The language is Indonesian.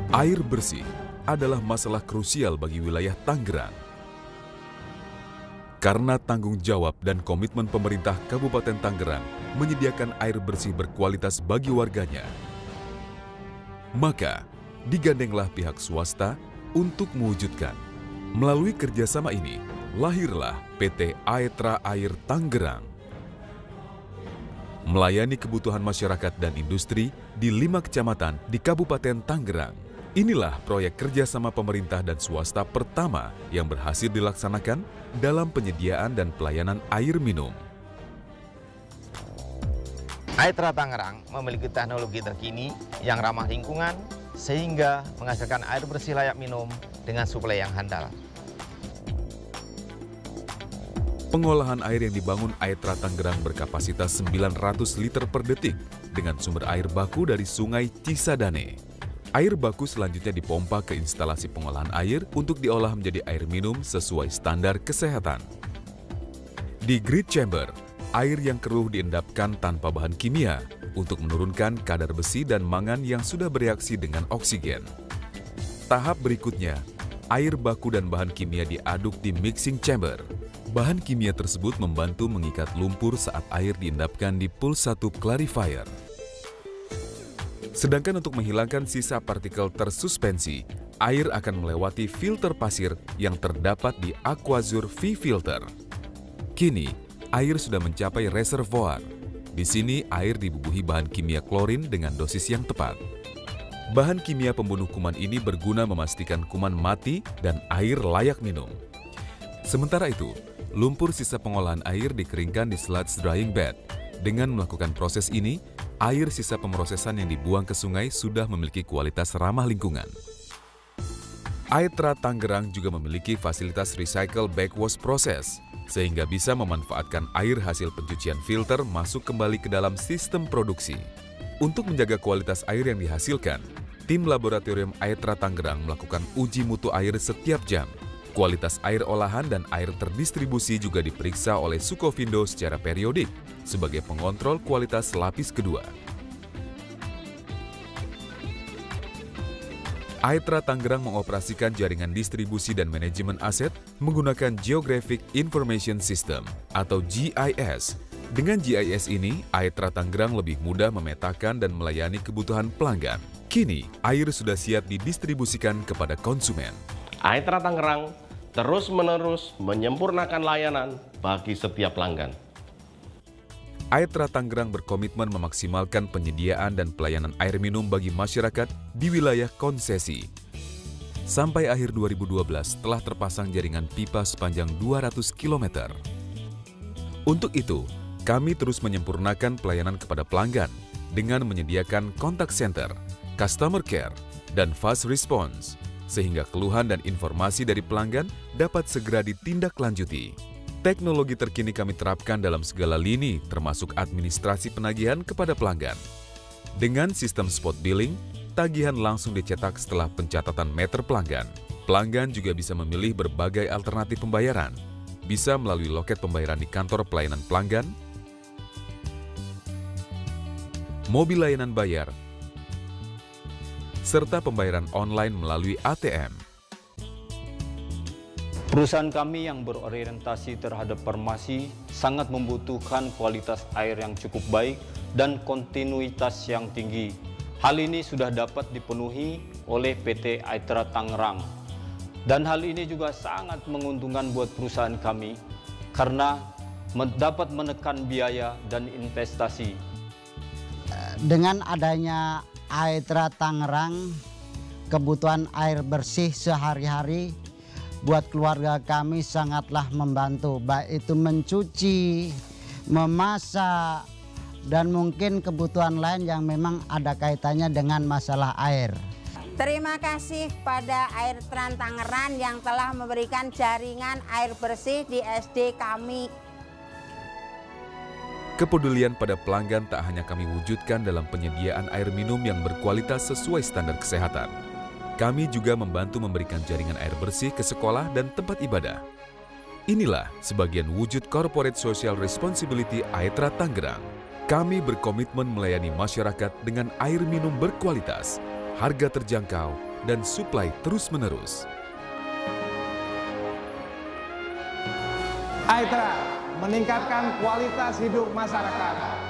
Air bersih adalah masalah krusial bagi wilayah Tangerang. Karena tanggung jawab dan komitmen pemerintah Kabupaten Tangerang menyediakan air bersih berkualitas bagi warganya, maka digandenglah pihak swasta untuk mewujudkan. Melalui kerjasama ini, lahirlah PT Aetra Air Tangerang. Melayani kebutuhan masyarakat dan industri di 5 kecamatan di Kabupaten Tangerang. Inilah proyek kerjasama pemerintah dan swasta pertama yang berhasil dilaksanakan dalam penyediaan dan pelayanan air minum. Aetra Tangerang memiliki teknologi terkini yang ramah lingkungan sehingga menghasilkan air bersih layak minum dengan suplai yang handal. Pengolahan air yang dibangun Aetra Tangerang berkapasitas 900 liter per detik dengan sumber air baku dari Sungai Cisadane. Air baku selanjutnya dipompa ke instalasi pengolahan air untuk diolah menjadi air minum sesuai standar kesehatan. Di grid chamber, air yang keruh diendapkan tanpa bahan kimia untuk menurunkan kadar besi dan mangan yang sudah bereaksi dengan oksigen. Tahap berikutnya, air baku dan bahan kimia diaduk di mixing chamber. Bahan kimia tersebut membantu mengikat lumpur saat air diendapkan di pool 1 clarifier. Sedangkan untuk menghilangkan sisa partikel tersuspensi, air akan melewati filter pasir yang terdapat di Aquazur V-Filter. Kini, air sudah mencapai reservoir. Di sini, air dibubuhi bahan kimia klorin dengan dosis yang tepat. Bahan kimia pembunuh kuman ini berguna memastikan kuman mati dan air layak minum. Sementara itu, lumpur sisa pengolahan air dikeringkan di sludge drying bed. Dengan melakukan proses ini, air sisa pemrosesan yang dibuang ke sungai sudah memiliki kualitas ramah lingkungan. Aetra Tangerang juga memiliki fasilitas recycle backwash process, sehingga bisa memanfaatkan air hasil pencucian filter masuk kembali ke dalam sistem produksi. Untuk menjaga kualitas air yang dihasilkan, tim laboratorium Aetra Tangerang melakukan uji mutu air setiap jam. Kualitas air olahan dan air terdistribusi juga diperiksa oleh Sukovindo secara periodik sebagai pengontrol kualitas lapis kedua. Aetra Tangerang mengoperasikan jaringan distribusi dan manajemen aset menggunakan Geographic Information System atau GIS. Dengan GIS ini, Aetra Tangerang lebih mudah memetakan dan melayani kebutuhan pelanggan. Kini, air sudah siap didistribusikan kepada konsumen. Aetra Tangerang terus-menerus menyempurnakan layanan bagi setiap pelanggan. Aetra Tangerang berkomitmen memaksimalkan penyediaan dan pelayanan air minum bagi masyarakat di wilayah konsesi. Sampai akhir 2012 telah terpasang jaringan pipa sepanjang 200 km. Untuk itu, kami terus menyempurnakan pelayanan kepada pelanggan dengan menyediakan kontak center, customer care, dan fast response, sehingga keluhan dan informasi dari pelanggan dapat segera ditindaklanjuti. Teknologi terkini kami terapkan dalam segala lini, termasuk administrasi penagihan kepada pelanggan. Dengan sistem spot billing, tagihan langsung dicetak setelah pencatatan meter pelanggan. Pelanggan juga bisa memilih berbagai alternatif pembayaran. Bisa melalui loket pembayaran di kantor pelayanan pelanggan, mobil layanan bayar, serta pembayaran online melalui ATM. Perusahaan kami yang berorientasi terhadap farmasi sangat membutuhkan kualitas air yang cukup baik dan kontinuitas yang tinggi. Hal ini sudah dapat dipenuhi oleh PT Aetra Tangerang. Dan hal ini juga sangat menguntungkan buat perusahaan kami karena dapat menekan biaya dan investasi. Dengan adanya Aetra Tangerang, kebutuhan air bersih sehari-hari buat keluarga kami sangatlah membantu, baik itu mencuci, memasak, dan mungkin kebutuhan lain yang memang ada kaitannya dengan masalah air. Terima kasih pada Aetra Tangerang yang telah memberikan jaringan air bersih di SD kami. Kepedulian pada pelanggan tak hanya kami wujudkan dalam penyediaan air minum yang berkualitas sesuai standar kesehatan. Kami juga membantu memberikan jaringan air bersih ke sekolah dan tempat ibadah. Inilah sebagian wujud Corporate Social Responsibility Aetra Tangerang. Kami berkomitmen melayani masyarakat dengan air minum berkualitas, harga terjangkau, dan suplai terus-menerus. Aetra meningkatkan kualitas hidup masyarakat.